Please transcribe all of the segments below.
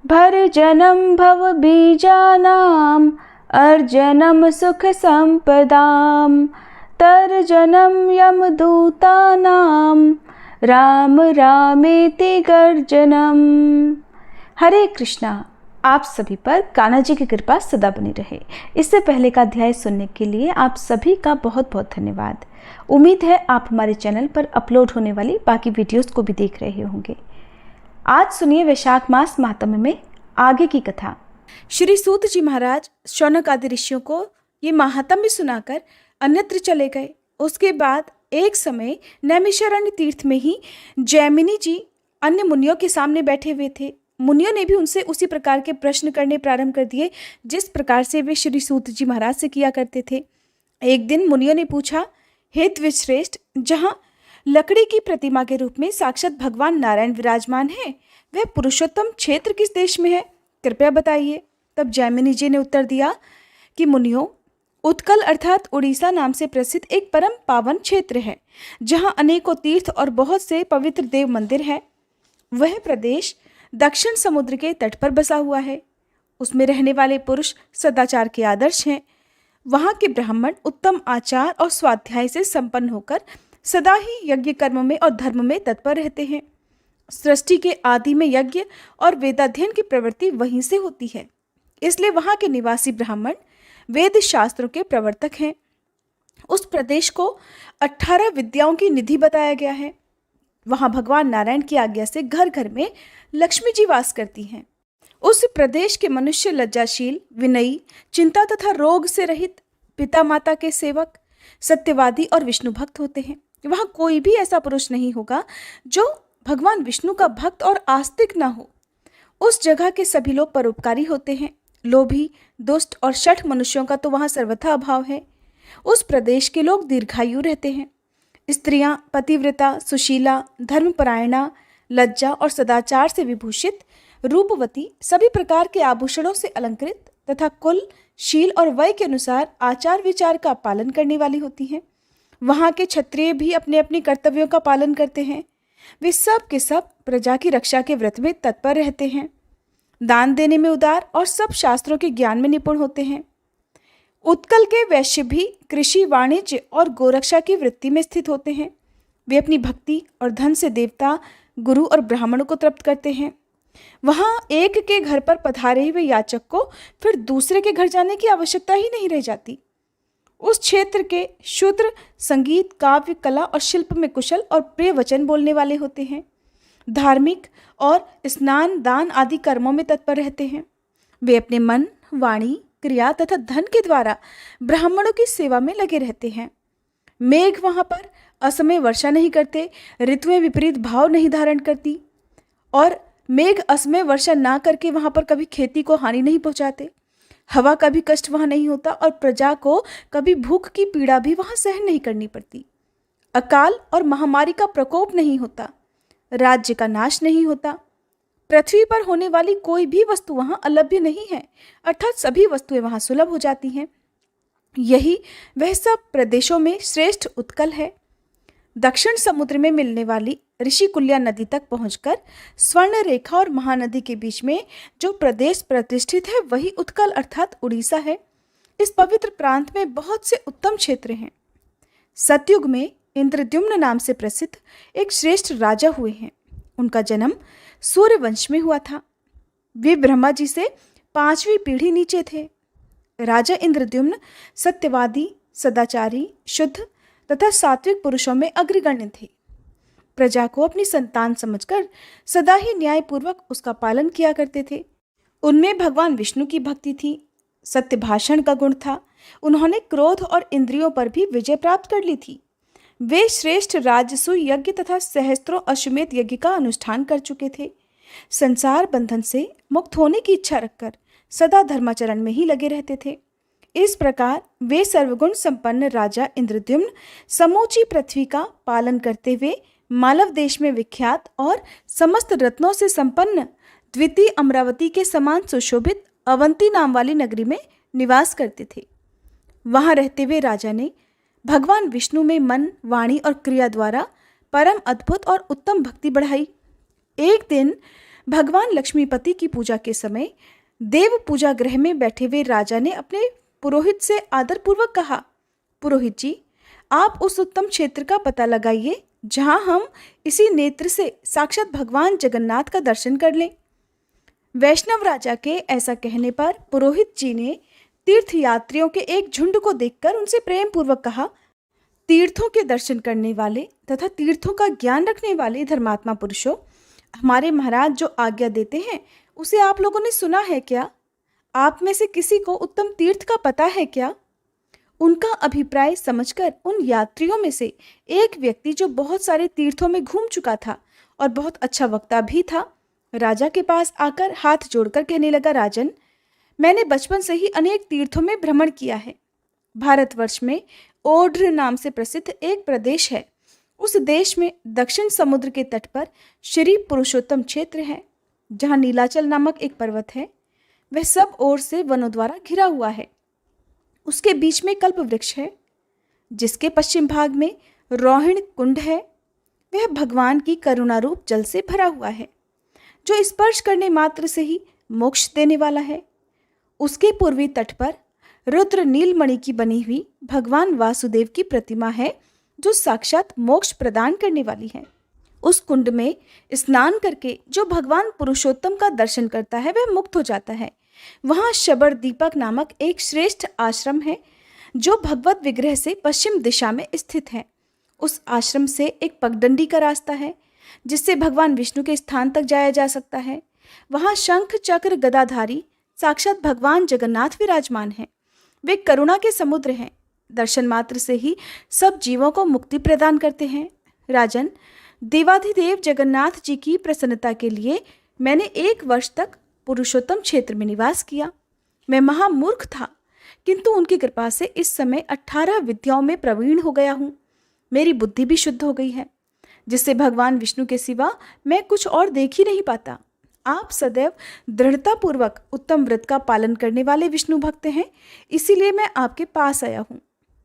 भर्जनं भवबीजानाम् अर्जनं सुखसम्पदां तर्जनं यमदूतानां राम रामेति गर्जनम्। हरे कृष्णा। आप सभी पर कान्हा जी की कृपा सदा बनी रहे। इससे पहले का अध्याय सुनने के लिए आप सभी का बहुत बहुत धन्यवाद। उम्मीद है आप हमारे चैनल पर अपलोड होने वाली बाकी वीडियोस को भी देख रहे होंगे। आज सुनिए वैशाख मास महात्म्य में आगे की कथा। श्री सूत जी महाराज शौनक आदि ऋषियों को ये महात्म्य सुनाकर अन्यत्र चले गए। उसके बाद एक समय नैमिषारण्य तीर्थ में ही जैमिनी जी अन्य मुनियों के सामने बैठे हुए थे। मुनियों ने भी उनसे उसी प्रकार के प्रश्न करने प्रारंभ कर दिए जिस प्रकार से वे श्री सूत जी महाराज से किया करते थे। एक दिन मुनियों ने पूछा, हे द्विजश्रेष्ठ, जहाँ लकड़ी की प्रतिमा के रूप में साक्षात भगवान नारायण विराजमान है, वह पुरुषोत्तम क्षेत्र किस देश में है, कृपया बताइए। तब जैमिनी जी ने उत्तर दिया कि मुनियों, उत्कल अर्थात उड़ीसा नाम से प्रसिद्ध एक परम पावन क्षेत्र है, जहाँ अनेकों तीर्थ और बहुत से पवित्र देव मंदिर है। वह प्रदेश दक्षिण समुद्र के तट पर बसा हुआ है। उसमें रहने वाले पुरुष सदाचार के आदर्श हैं। वहाँ के ब्राह्मण उत्तम आचार और स्वाध्याय से संपन्न होकर सदा ही यज्ञ कर्म में और धर्म में तत्पर रहते हैं। सृष्टि के आदि में यज्ञ और वेदाध्ययन की प्रवृत्ति वहीं से होती है, इसलिए वहाँ के निवासी ब्राह्मण वेद शास्त्रों के प्रवर्तक हैं। उस प्रदेश को 18 विद्याओं की निधि बताया गया है। वहाँ भगवान नारायण की आज्ञा से घर घर में लक्ष्मी जी वास करती हैं। उस प्रदेश के मनुष्य लज्जाशील, विनयी, चिंता तथा रोग से रहित, पिता माता के सेवक, सत्यवादी और विष्णु भक्त होते हैं। वहाँ कोई भी ऐसा पुरुष नहीं होगा जो भगवान विष्णु का भक्त और आस्तिक ना हो। उस जगह के सभी लोग परोपकारी होते हैं। लोभी, दुष्ट और शठ मनुष्यों का तो वहाँ सर्वथा अभाव है। उस प्रदेश के लोग दीर्घायु रहते हैं। स्त्रियां पतिव्रता, सुशीला, धर्मपरायणा, लज्जा और सदाचार से विभूषित, रूपवती, सभी प्रकार के आभूषणों से अलंकृत तथा कुल, शील और वय के अनुसार आचार विचार का पालन करने वाली होती हैं। वहाँ के क्षत्रिय भी अपने अपने कर्तव्यों का पालन करते हैं। वे सब के सब प्रजा की रक्षा के व्रत में तत्पर रहते हैं। दान देने में उदार और सब शास्त्रों के ज्ञान में निपुण होते हैं। उत्कल के वैश्य भी कृषि, वाणिज्य और गोरक्षा की वृत्ति में स्थित होते हैं। वे अपनी भक्ति और धन से देवता, गुरु और ब्राह्मणों को तृप्त करते हैं। वहाँ एक के घर पर पधारे हुए याचक को फिर दूसरे के घर जाने की आवश्यकता ही नहीं रह जाती। उस क्षेत्र के शूद्र संगीत, काव्य, कला और शिल्प में कुशल और प्रिय वचन बोलने वाले होते हैं। धार्मिक और स्नान, दान आदि कर्मों में तत्पर रहते हैं। वे अपने मन, वाणी, क्रिया तथा धन के द्वारा ब्राह्मणों की सेवा में लगे रहते हैं। मेघ वहाँ पर असमय वर्षा नहीं करते, ऋतुएं विपरीत भाव नहीं धारण करती और मेघ असमय वर्षा ना करके वहाँ पर कभी खेती को हानि नहीं पहुँचाते। हवा का भी कष्ट वहाँ नहीं होता और प्रजा को कभी भूख की पीड़ा भी वहाँ सहन नहीं करनी पड़ती। अकाल और महामारी का प्रकोप नहीं होता, राज्य का नाश नहीं होता। पृथ्वी पर होने वाली कोई भी वस्तु वहाँ अलभ्य नहीं है, अर्थात सभी वस्तुएं वहाँ सुलभ हो जाती हैं। यही वह सब प्रदेशों में श्रेष्ठ उत्कल है। दक्षिण समुद्र में मिलने वाली ऋषिकुल्या नदी तक पहुंचकर स्वर्ण रेखा और महानदी के बीच में जो प्रदेश प्रतिष्ठित है वही उत्कल अर्थात उड़ीसा है। इस पवित्र प्रांत में बहुत से उत्तम क्षेत्र हैं। सतयुग में इंद्रद्युम्न नाम से प्रसिद्ध एक श्रेष्ठ राजा हुए हैं। उनका जन्म सूर्य वंश में हुआ था। वे ब्रह्मा जी से 5वीं पीढ़ी नीचे थे। राजा इंद्रद्युम्न सत्यवादी, सदाचारी, शुद्ध तथा सात्विक पुरुषों में अग्रगण्य थे। प्रजा को अपनी संतान समझकर सदा ही न्यायपूर्वक उसका पालन किया करते थे। उनमें भगवान विष्णु की भक्ति थी। सत्य भाषण का गुण था। उन्होंने क्रोध और इंद्रियों पर भी विजय प्राप्त कर ली थी। वे श्रेष्ठ राजसूय यज्ञ तथा सहस्त्रों अश्वमेध यज्ञ का अनुष्ठान कर चुके थे। संसार बंधन से मुक्त होने की इच्छा रखकर सदा धर्माचरण में ही लगे रहते थे। इस प्रकार वे सर्वगुण संपन्न राजा इंद्रद्युम्न समूची पृथ्वी का पालन करते हुए मालव देश में विख्यात और समस्त रत्नों से संपन्न द्वितीय अमरावती के समान सुशोभित अवंती नाम वाली नगरी में निवास करते थे। वहां रहते हुए राजा ने भगवान विष्णु में मन, वाणी और क्रिया द्वारा परम अद्भुत और उत्तम भक्ति बढ़ाई। एक दिन भगवान लक्ष्मीपति की पूजा के समय देव पूजा गृह में बैठे हुए राजा ने अपने पुरोहित से आदरपूर्वक कहा, पुरोहित जी, आप उस उत्तम क्षेत्र का पता लगाइए जहां हम इसी नेत्र से साक्षात भगवान जगन्नाथ का दर्शन कर लें। वैष्णव राजा के ऐसा कहने पर पुरोहित जी ने तीर्थयात्रियों के एक झुंड को देखकर उनसे प्रेम पूर्वक कहा, तीर्थों के दर्शन करने वाले तथा तीर्थों का ज्ञान रखने वाले धर्मात्मा पुरुषों, हमारे महाराज जो आज्ञा देते हैं उसे आप लोगों ने सुना है क्या? आप में से किसी को उत्तम तीर्थ का पता है क्या? उनका अभिप्राय समझकर उन यात्रियों में से एक व्यक्ति जो बहुत सारे तीर्थों में घूम चुका था और बहुत अच्छा वक्ता भी था, राजा के पास आकर हाथ जोड़कर कहने लगा, राजन, मैंने बचपन से ही अनेक तीर्थों में भ्रमण किया है। भारतवर्ष में ओढ़ नाम से प्रसिद्ध एक प्रदेश है। उस देश में दक्षिण समुद्र के तट पर श्री पुरुषोत्तम क्षेत्र है, जहाँ नीलाचल नामक एक पर्वत है। वह सब ओर से वनों द्वारा घिरा हुआ है। उसके बीच में कल्प वृक्ष है, जिसके पश्चिम भाग में रोहिणी कुंड है। वह भगवान की करुणारूप जल से भरा हुआ है, जो स्पर्श करने मात्र से ही मोक्ष देने वाला है। उसके पूर्वी तट पर रुद्र नीलमणि की बनी हुई भगवान वासुदेव की प्रतिमा है, जो साक्षात मोक्ष प्रदान करने वाली है। उस कुंड में स्नान करके जो भगवान पुरुषोत्तम का दर्शन करता है वह मुक्त हो जाता है। वहाँ शबर दीपक नामक एक श्रेष्ठ आश्रम है, जो भगवत विग्रह से पश्चिम दिशा में स्थित है। उस आश्रम से एक पगडंडी का रास्ता है, जिससे भगवान विष्णु के स्थान तक जाया जा सकता है। वहाँ शंख चक्र गदाधारी साक्षात भगवान जगन्नाथ विराजमान हैं। वे करुणा के समुद्र हैं। दर्शन मात्र से ही सब जीवों को मुक्ति प्रदान करते हैं। राजन, देवाधिदेव जगन्नाथ जी की प्रसन्नता के लिए मैंने 1 वर्ष तक पुरुषोत्तम क्षेत्र में निवास किया। मैं महामूर्ख था, किंतु उनकी कृपा से इस समय 18 विद्याओं में प्रवीण हो गया हूँ। मेरी बुद्धि भी शुद्ध हो गई है, जिससे भगवान विष्णु के सिवा मैं कुछ और देख ही नहीं पाता। आप सदैव दृढ़तापूर्वक उत्तम व्रत का पालन करने वाले विष्णु भक्त हैं, इसीलिए मैं आपके पास आया हूँ।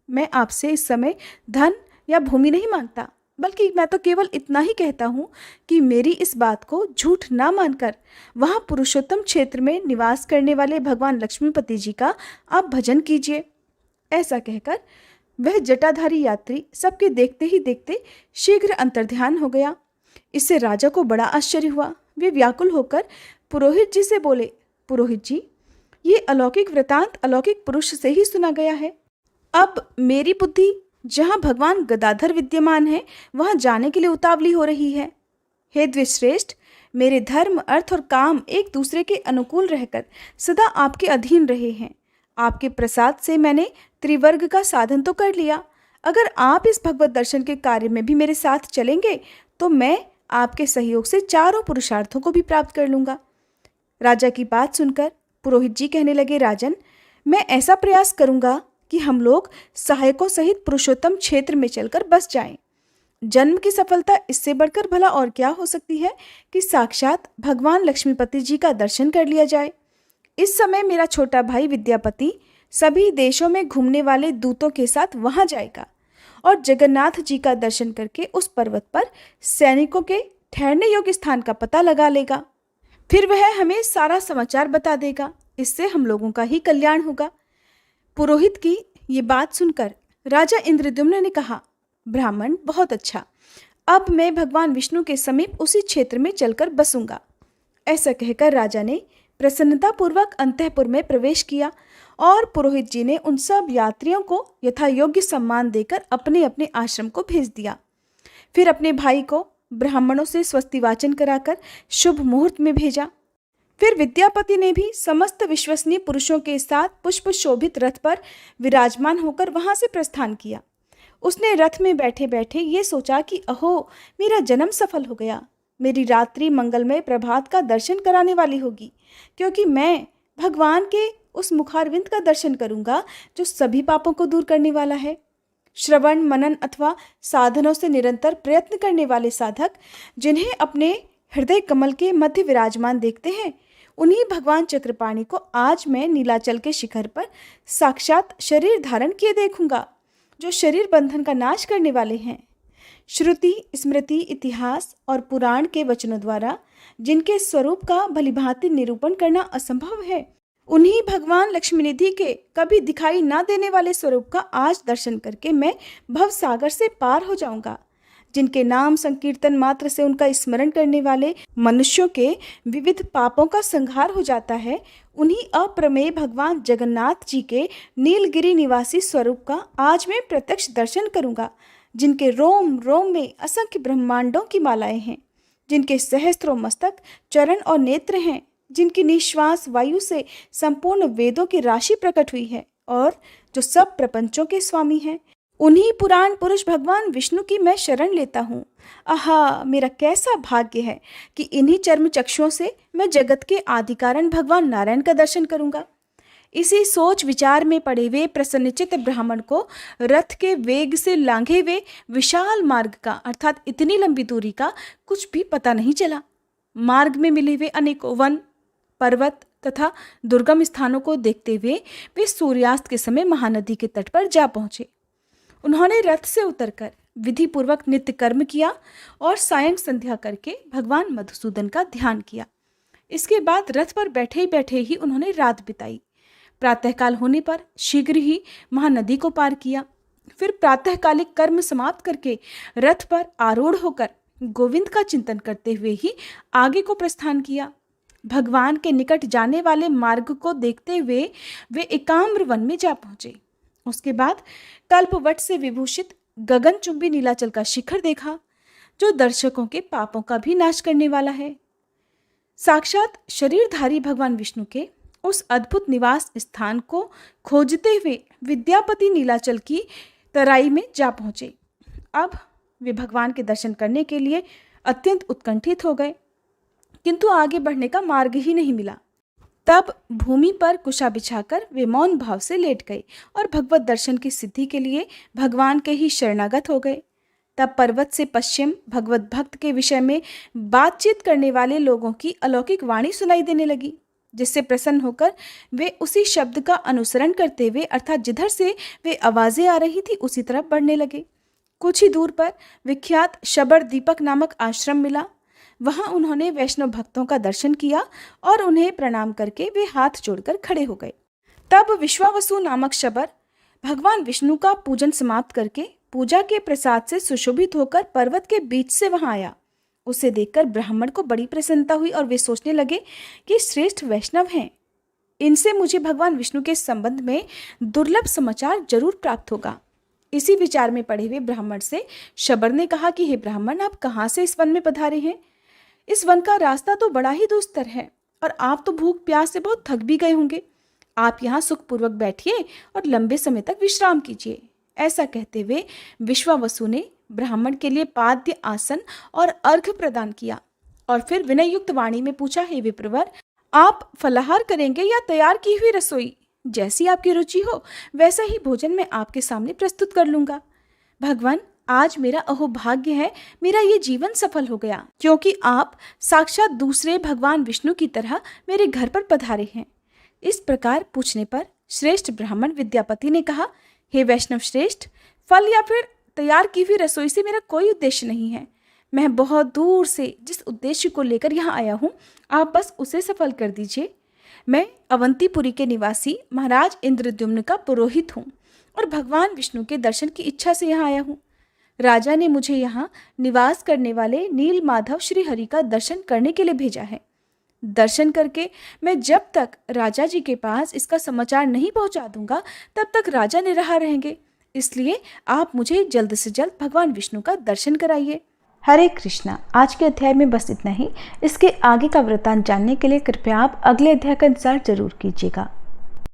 मैं आपसे इस समय धन या भूमि नहीं मांगता, बल्कि मैं तो केवल इतना ही कहता हूँ कि मेरी इस बात को झूठ ना मानकर वहाँ पुरुषोत्तम क्षेत्र में निवास करने वाले भगवान लक्ष्मीपति जी का आप भजन कीजिए। ऐसा कहकर वह जटाधारी यात्री सबके देखते ही देखते शीघ्र अंतर्ध्यान हो गया। इससे राजा को बड़ा आश्चर्य हुआ। वे व्याकुल होकर पुरोहित जी से बोले, पुरोहित जी, ये अलौकिक वृतांत अलौकिक पुरुष से ही सुना गया है। अब मेरी बुद्धि जहाँ भगवान गदाधर विद्यमान है वहाँ जाने के लिए उतावली हो रही है। हे द्विश्रेष्ठ, मेरे धर्म, अर्थ और काम एक दूसरे के अनुकूल रहकर सदा आपके अधीन रहे हैं। आपके प्रसाद से मैंने त्रिवर्ग का साधन तो कर लिया। अगर आप इस भगवत दर्शन के कार्य में भी मेरे साथ चलेंगे तो मैं आपके सहयोग से चारों पुरुषार्थों को भी प्राप्त कर लूँगा। राजा की बात सुनकर पुरोहित जी कहने लगे, राजन, मैं ऐसा प्रयास करूँगा कि हम लोग सहायकों सहित पुरुषोत्तम क्षेत्र में चलकर बस जाएं। जन्म की सफलता इससे बढ़कर भला और क्या हो सकती है कि साक्षात भगवान लक्ष्मीपति जी का दर्शन कर लिया जाए। इस समय मेरा छोटा भाई विद्यापति सभी देशों में घूमने वाले दूतों के साथ वहां जाएगा और जगन्नाथ जी का दर्शन करके उस पर्वत पर सैनिकों के ठहरने योग्य स्थान का पता लगा लेगा। फिर वह हमें सारा समाचार बता देगा। इससे हम लोगों का ही कल्याण होगा। पुरोहित की ये बात सुनकर राजा इंद्रद्युम्न ने कहा, ब्राह्मण, बहुत अच्छा, अब मैं भगवान विष्णु के समीप उसी क्षेत्र में चलकर बसूंगा। ऐसा कहकर राजा ने प्रसन्नतापूर्वक अंतःपुर में प्रवेश किया और पुरोहित जी ने उन सब यात्रियों को यथा योग्य सम्मान देकर अपने अपने आश्रम को भेज दिया। फिर अपने भाई को ब्राह्मणों से स्वस्ति वाचन कराकर शुभ मुहूर्त में भेजा। फिर विद्यापति ने भी समस्त विश्वसनीय पुरुषों के साथ पुष्प शोभित रथ पर विराजमान होकर वहां से प्रस्थान किया। उसने रथ में बैठे बैठे ये सोचा कि अहो, मेरा जन्म सफल हो गया। मेरी रात्रि मंगलमय प्रभात का दर्शन कराने वाली होगी, क्योंकि मैं भगवान के उस मुखारविंद का दर्शन करूंगा जो सभी पापों को दूर करने वाला है। श्रवण, मनन अथवा साधनों से निरंतर प्रयत्न करने वाले साधक जिन्हें अपने हृदय कमल के मध्य विराजमान देखते हैं, उन्हीं भगवान चक्रपाणि को आज मैं नीलाचल के शिखर पर साक्षात शरीर धारण किए देखूंगा, जो शरीर बंधन का नाश करने वाले हैं। श्रुति, स्मृति, इतिहास और पुराण के वचनों द्वारा जिनके स्वरूप का भलीभांति निरूपण करना असंभव है। उन्हीं भगवान लक्ष्मीनिधि के कभी दिखाई ना देने वाले स्वरूप का आज दर्शन करके मैं भव सागर से पार हो जाऊंगा। जिनके नाम संकीर्तन मात्र से उनका स्मरण करने वाले मनुष्यों के विविध पापों का संहार हो जाता है, उन्हीं अप्रमेय भगवान जगन्नाथ जी के नीलगिरी निवासी स्वरूप का आज मैं प्रत्यक्ष दर्शन करूंगा। जिनके रोम रोम में असंख्य ब्रह्मांडों की मालाएं हैं, जिनके सहस्त्रों मस्तक, चरण और नेत्र हैं, जिनकी निश्वास वायु से संपूर्ण वेदों की राशि प्रकट हुई है और जो सब प्रपंचों के स्वामी हैं, उन्हीं पुराण पुरुष भगवान विष्णु की मैं शरण लेता हूँ। आहा, मेरा कैसा भाग्य है कि इन्हीं चर्म चक्षुओं से मैं जगत के आदि कारण भगवान नारायण का दर्शन करूंगा। इसी सोच विचार में पड़े हुए प्रसन्नचित्त ब्राह्मण को रथ के वेग से लांघे हुए विशाल मार्ग का अर्थात इतनी लंबी दूरी का कुछ भी पता नहीं चला। मार्ग में मिले हुए अनेकों वन, पर्वत तथा दुर्गम स्थानों को देखते हुए वे सूर्यास्त के समय महानदी के तट पर जा पहुंचे। उन्होंने रथ से उतरकर विधि पूर्वक नित्य कर्म किया और सायं संध्या करके भगवान मधुसूदन का ध्यान किया। इसके बाद रथ पर बैठे बैठे ही उन्होंने रात बिताई। प्रातःकाल होने पर शीघ्र ही महानदी को पार किया। फिर प्रातःकालिक कर्म समाप्त करके रथ पर आरूढ़ होकर गोविंद का चिंतन करते हुए ही आगे को प्रस्थान किया। भगवान के निकट जाने वाले मार्ग को देखते हुए वे एकाम्र वन में जा पहुंचे। उसके बाद कल्पवट से विभूषित गगनचुंबी नीलाचल का शिखर देखा, जो दर्शकों के पापों का भी नाश करने वाला है। साक्षात शरीरधारी भगवान विष्णु के उस अद्भुत निवास स्थान को खोजते हुए विद्यापति नीलाचल की तराई में जा पहुंचे। अब वे भगवान के दर्शन करने के लिए अत्यंत उत्कंठित हो गए, किंतु आगे बढ़ने का मार्ग ही नहीं मिला। तब भूमि पर कुशा बिछाकर वे मौन भाव से लेट गए और भगवत दर्शन की सिद्धि के लिए भगवान के ही शरणागत हो गए। तब पर्वत से पश्चिम भगवत भक्त के विषय में बातचीत करने वाले लोगों की अलौकिक वाणी सुनाई देने लगी, जिससे प्रसन्न होकर वे उसी शब्द का अनुसरण करते हुए अर्थात जिधर से वे आवाजें आ रही थी उसी तरफ बढ़ने लगे। कुछ ही दूर पर विख्यात शबर दीपक नामक आश्रम मिला। वहां उन्होंने वैष्णव भक्तों का दर्शन किया और उन्हें प्रणाम करके वे हाथ जोड़कर खड़े हो गए। तब विश्वावसु नामक शबर भगवान विष्णु का पूजन समाप्त करके पूजा के प्रसाद से सुशोभित होकर पर्वत के बीच से वहां आया। उसे देखकर ब्राह्मण को बड़ी प्रसन्नता हुई और वे सोचने लगे कि श्रेष्ठ वैष्णव हैं, इनसे मुझे भगवान विष्णु के संबंध में दुर्लभ समाचार जरूर प्राप्त होगा। इसी विचार में पड़े हुए ब्राह्मण से शबर ने कहा कि हे ब्राह्मण, आप कहाँ से इस वन में पधारे हैं? इस वन का रास्ता तो बड़ा ही दुस्तर है और आप तो भूख प्यास से बहुत थक भी गए होंगे। आप यहाँ सुखपूर्वक बैठिए और लंबे समय तक विश्राम कीजिए। ऐसा कहते हुए विश्वावसु ने ब्राह्मण के लिए पाद्य आसन और अर्घ्य प्रदान किया और फिर विनय युक्त वाणी में पूछा, हे विप्रवर, आप फलाहार करेंगे या तैयार की हुई रसोई? जैसी आपकी रुचि हो वैसा ही भोजन मैं आपके सामने प्रस्तुत कर लूंगा। भगवान, आज मेरा अहोभाग्य है, मेरा ये जीवन सफल हो गया, क्योंकि आप साक्षात दूसरे भगवान विष्णु की तरह मेरे घर पर पधारे हैं। इस प्रकार पूछने पर श्रेष्ठ ब्राह्मण विद्यापति ने कहा, हे वैष्णव श्रेष्ठ, फल या फिर तैयार की हुई रसोई से मेरा कोई उद्देश्य नहीं है। मैं बहुत दूर से जिस उद्देश्य को लेकर यहाँ आया हूँ, आप बस उसे सफल कर दीजिए। मैं अवंतीपुरी के निवासी महाराज इंद्रद्युम्न का पुरोहित हूँ और भगवान विष्णु के दर्शन की इच्छा से यहाँ आया हूँ। राजा ने मुझे यहाँ निवास करने वाले नील माधव श्री हरि का दर्शन करने के लिए भेजा है। दर्शन करके मैं जब तक राजा जी के पास इसका समाचार नहीं पहुँचा दूंगा तब तक राजा निराहार रहेंगे। इसलिए आप मुझे जल्द से जल्द भगवान विष्णु का दर्शन कराइए। हरे कृष्णा। आज के अध्याय में बस इतना ही। इसके आगे का वृत्तांत जानने के लिए कृपया आप अगले अध्याय का इंतजार जरूर कीजिएगा।